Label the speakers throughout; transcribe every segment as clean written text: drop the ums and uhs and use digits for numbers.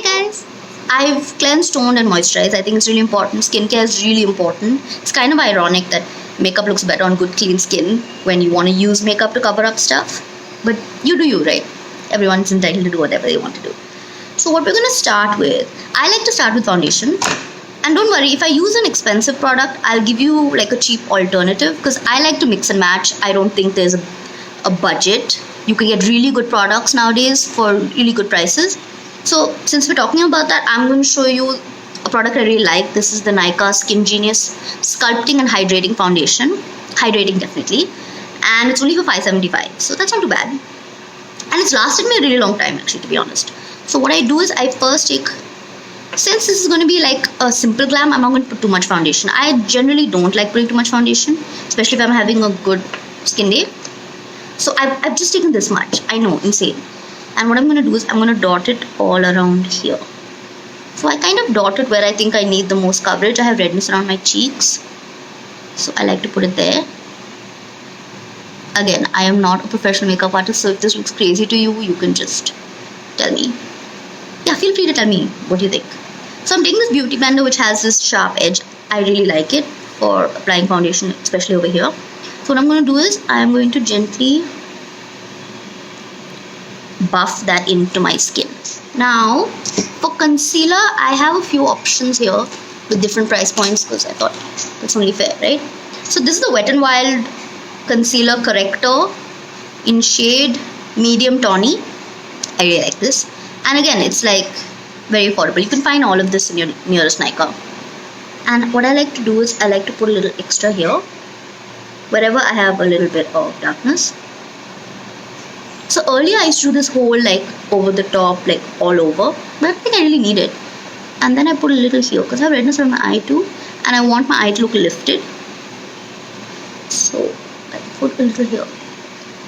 Speaker 1: guys, I've cleansed, toned and moisturized. I think it's really important. Skincare is really important. It's kind of ironic that makeup looks better on good clean skin when you want to use makeup to cover up stuff. But you do you, right? Everyone's entitled to do whatever they want to do. So what we're going to start with, I like to start with foundation. And don't worry, if I use an expensive product, I'll give you like a cheap alternative because I like to mix and match. I don't think there's a budget. You can get really good products nowadays for really good prices. So since we're talking about that, I'm going to show you a product I really like. This is the Nykaa Skin Genius Sculpting and Hydrating Foundation. Hydrating definitely. And it's only for $5.75. So that's not too bad. And it's lasted me a really long time actually, to be honest. So what I do is I first take, since this is going to be like a simple glam, I'm not going to put too much foundation. I generally don't like putting too much foundation, especially if I'm having a good skin day. So I've just taken this much. I know, insane. And what I'm going to do is I'm going to dot it all around here. So I kind of dot it where I think I need the most coverage. I have redness around my cheeks, so I like to put it there. Again, I am not a professional makeup artist, so if this looks crazy to you, you can just tell me. Yeah, feel free to tell me what you think. So I'm taking this beauty blender which has this sharp edge. I really like it for applying foundation, especially over here. So what I'm going to do is I'm going to gently buff that into my skin. Now for concealer, I have a few options here with different price points because I thought that's only fair, right? So this is the Wet n Wild concealer corrector in shade medium tawny. I really like this, and again it's like very affordable. You can find all of this in your nearest Nykaa. And what I like to do is I like to put a little extra here wherever I have a little bit of darkness. So earlier I used to do this whole like over the top, like all over, but I think I really need it. And then I put a little here because I have redness on my eye too, and I want my eye to look lifted. So I put a little here,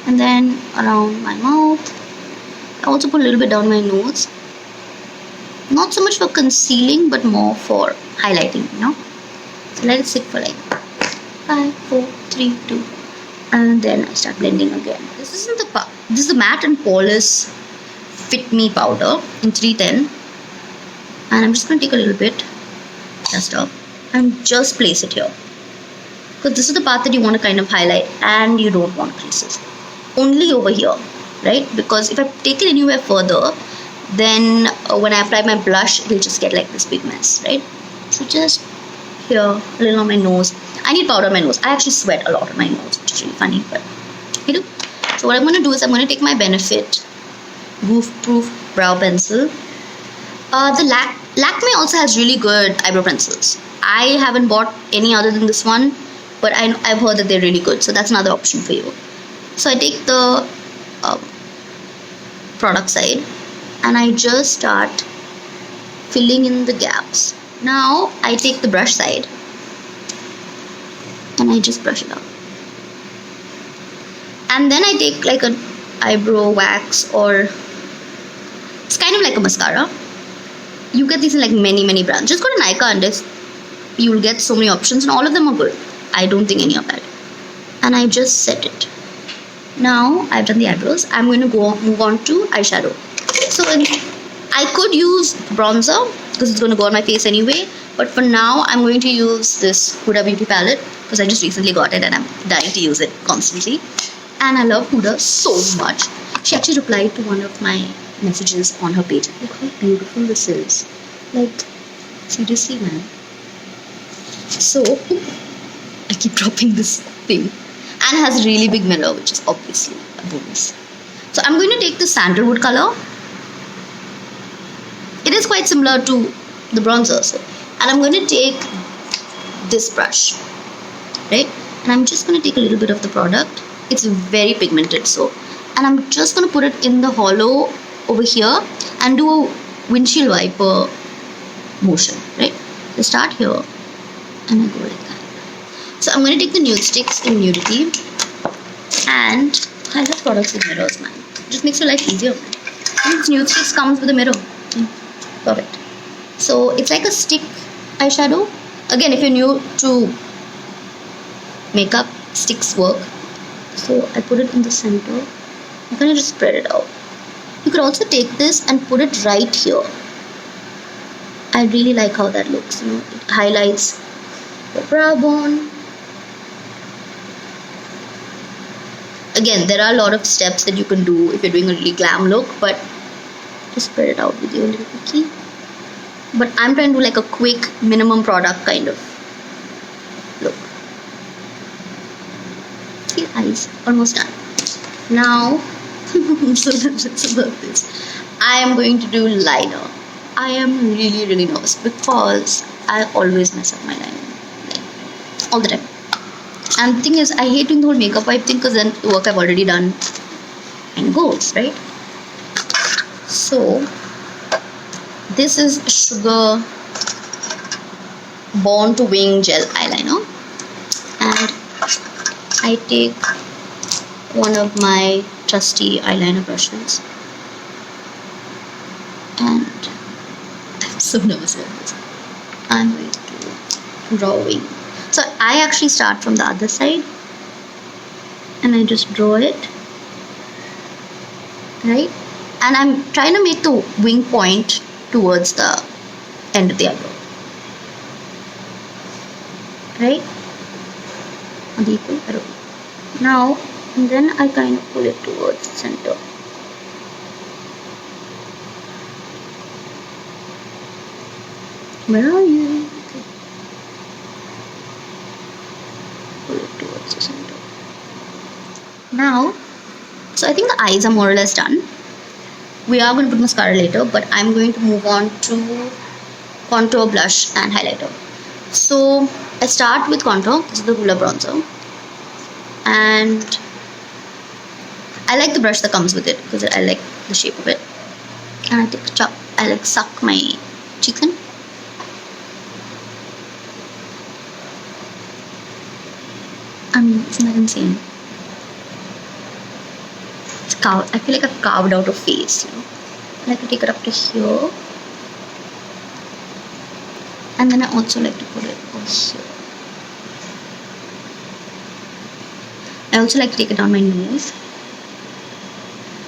Speaker 1: and then around my mouth. I also put a little bit down my nose. Not so much for concealing, but more for highlighting, you know. So let it sit for like 5, 4, 3, 2. And then I start blending again. This is the matte and polish Fit Me powder in 310, and I'm just going to take a little bit just up and just place it here because this is the part that you want to kind of highlight and you don't want creases. Only over here, right? Because if I take it anywhere further, then when I apply my blush, it'll just get like this big mess, right? So just here, a little on my nose. I need powder on my nose. I actually sweat a lot on my nose, which is really funny, but I do. So what I'm going to do is I'm going to take my Benefit Goof Proof brow pencil. The Lakme also has really good eyebrow pencils. I haven't bought any other than this one, but I've heard that they're really good. So that's another option for you. So I take the product side and I just start filling in the gaps. Now I take the brush side and I just brush it out. And then I take like an eyebrow wax, or it's kind of like a mascara. You get these in like many brands. Just go to Nykaa and you'll get so many options, and all of them are good. I don't think any are bad. And I just set it. Now I've done the eyebrows. I'm going to move on to eyeshadow. So I could use bronzer because it's going to go on my face anyway. But for now, I'm going to use this Huda Beauty palette because I just recently got it and I'm dying to use it constantly. And I love Huda so much. She actually replied to one of my messages on her page. Look how beautiful this is. Like, seriously, man. So, I keep dropping this thing. And has a really big mirror, which is obviously a bonus. So, I'm going to take the sandalwood color. It is quite similar to the bronzer. So, and I'm going to take this brush, right? And I'm just going to take a little bit of the product. It's very pigmented, so, and I'm just going to put it in the hollow over here and do a windshield wiper motion, right? So start here and I go like that. So I'm going to take the nude sticks in Nudity, and I love products with mirrors, man. It just makes your life easier. And this nude sticks comes with a mirror. Perfect. So it's like a stick eyeshadow. Again, if you're new to makeup, sticks work. So I put it in the center. I'm gonna just spread it out. You could also take this and put it right here. I really like how that looks. You know, it highlights the brow bone. Again, there are a lot of steps that you can do if you're doing a really glam look, but just spread it out with your little cookie. But I'm trying to do like a quick minimum product kind of look. See, eyes almost done. Now, so that's about this. I am going to do liner. I am really nervous because I always mess up my liner, like all the time. And the thing is, I hate doing the whole makeup wipe thing because then the work I've already done and goes, right? So this is Sugar Born to Wing Gel Eyeliner, and I take one of my trusty eyeliner brushes, and I'm so nervous about this. I'm going to draw a wing. So I actually start from the other side and I just draw it, right? And I'm trying to make the wing point towards the end of the eyebrow, right? Are they equal? I don't know. Now, and then I kind of pull it towards the center. Where are you? Okay. Pull it towards the center. Now, so I think the eyes are more or less done. We are going to put mascara later, but I'm going to move on to contour, blush and highlighter. So I start with contour. This is the Huda bronzer, and I like the brush that comes with it because I like the shape of it. And I take a chop. I like suck my cheeks in. I mean, isn't that insane? It's carved. I feel like I've carved out a face, you know. I like to take it up to here. And then I also like to put it over here. I also like to take it down my nose.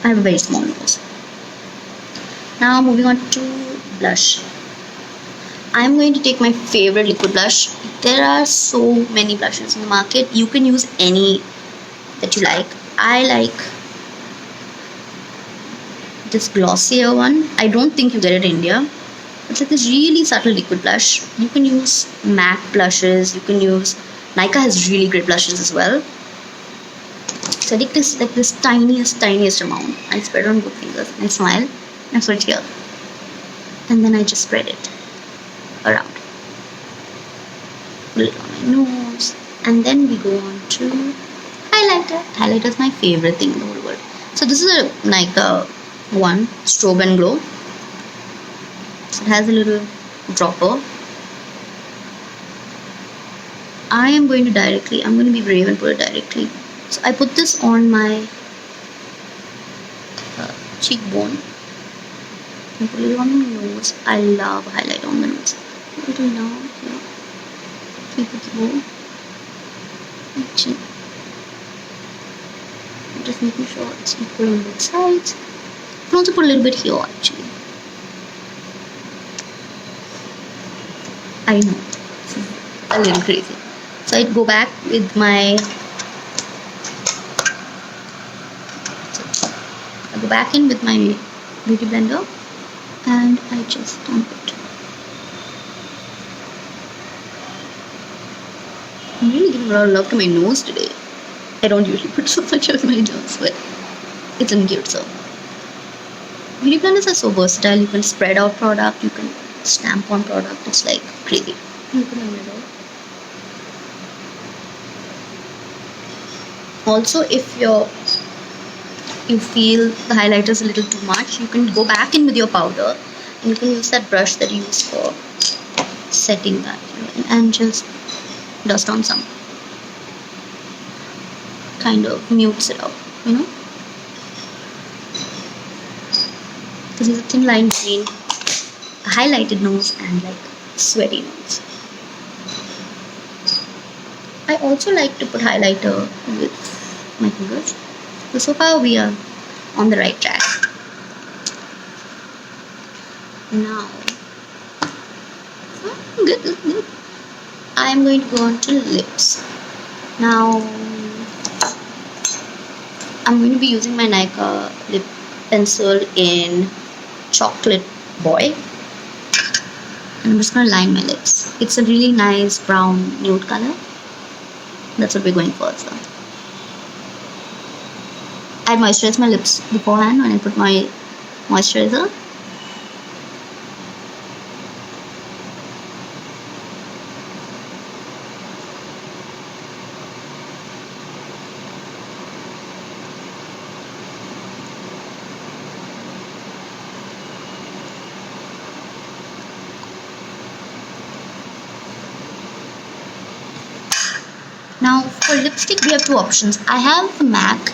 Speaker 1: I have a very small nose. Now moving on to blush. I'm going to take my favorite liquid blush. There are so many blushes in the market. You can use any that you like. I like this Glossier one. I don't think you get it in India. It's like this really subtle liquid blush. You can use matte blushes. You can use... Nykaa has really great blushes as well. So I take this like this tiniest amount. I spread it on both fingers. I smile. I put it here. And then I just spread it around. Put it on my nose. And then we go on to highlighter. Highlighter is my favorite thing in the whole world. So this is a Nykaa one, Strobe and Glow. So it has a little dropper. I'm going to be brave and put it directly. So I put this on my cheekbone. I put it on my nose. I love highlighter on the nose. Put it down here. Keep it low. Chin. Just making sure it's equal on both sides. You can also put a little bit here actually. I know, this is a little crazy. So I go back with my... I go back in with my beauty blender and I just dump it. I'm really giving a lot of love to my nose today. I don't usually put so much of my nose, but it's in cute. So beauty blenders are so versatile. You can spread out product, you can stamp on product. It's like crazy. Look in the middle. Also, if you feel the highlighter is a little too much, you can go back in with your powder and you can use that brush that you use for setting that, you know, and just dust on some. Kind of mutes it out, you know. Because there's a thin line between a highlighted nose and like sweaty nose. I also like to put highlighter with my fingers. So far we are on the right track. Now Good, good, good. I'm going to go on to lips. Now, I'm going to be using my Nykaa lip pencil in Chocolate Boy. And I'm just going to line my lips. It's a really nice brown nude color. That's what we're going for. So I moisturize my lips beforehand when I put my moisturizer. Now for lipstick we have two options. I have the MAC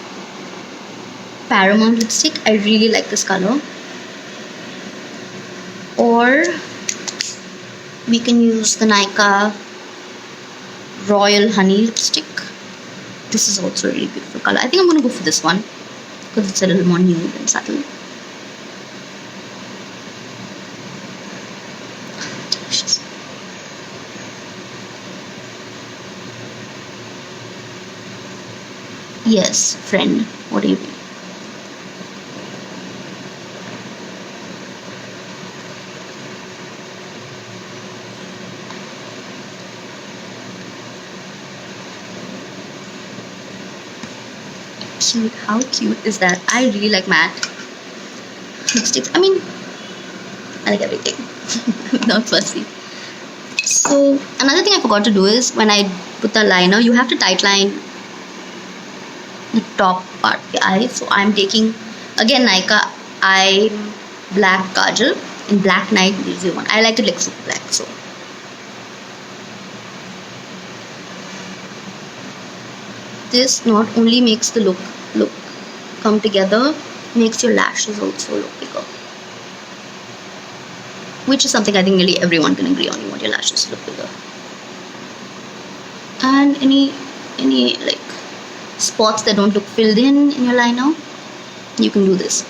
Speaker 1: Paramount lipstick. I really like this color. Or we can use the Nykaa Royal Honey lipstick. This is also a really beautiful color. I think I'm going to go for this one because it's a little more nude and subtle. Delicious. Yes, friend. What do you mean? Cute. How cute is that? I really like matte lipsticks. I mean, I like everything. Not fussy. So another thing I forgot to do is when I put the liner, you have to tight line the top part of the eye. So I'm taking again Nykaa Eye Black Kajal in Black Night 01. I like it like super black. So this not only makes the look come together, makes your lashes also look bigger, which is something I think nearly everyone can agree on. You want your lashes to look bigger. And any like spots that don't look filled in your liner, you can do this.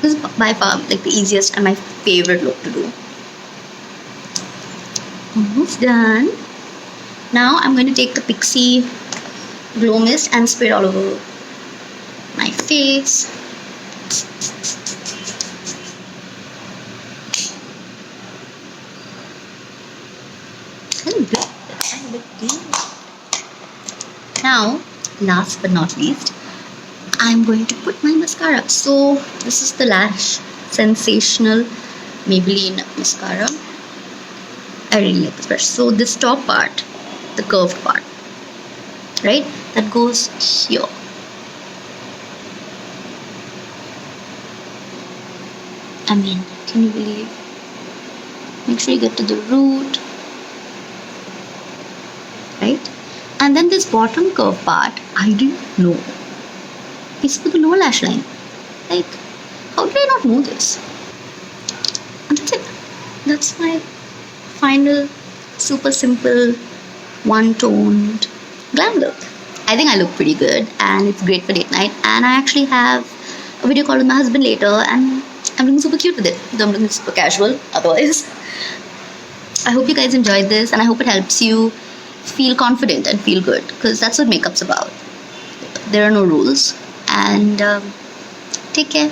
Speaker 1: This is by far like the easiest and my favorite look to do. Almost done. Now I'm going to take the Pixie Glow Mist and spray it all over my face. Now, last but not least, I'm going to put my mascara. So this is the Lash Sensational Maybelline mascara. I really like this brush. So this top part, the curved part, right, that goes here. I mean, can you believe? Make sure you get to the root, right? And then this bottom curve part, I didn't know, is for the lower lash line. Like, how did I not know this? And that's it. That's my final super simple one-toned glam look. I think I look pretty good and it's great for date night. And I actually have a video call with my husband later and I'm looking super cute with it. Though I'm looking super casual otherwise. I hope you guys enjoyed this and I hope it helps you feel confident and feel good, because that's what makeup's about. There are no rules. And take care.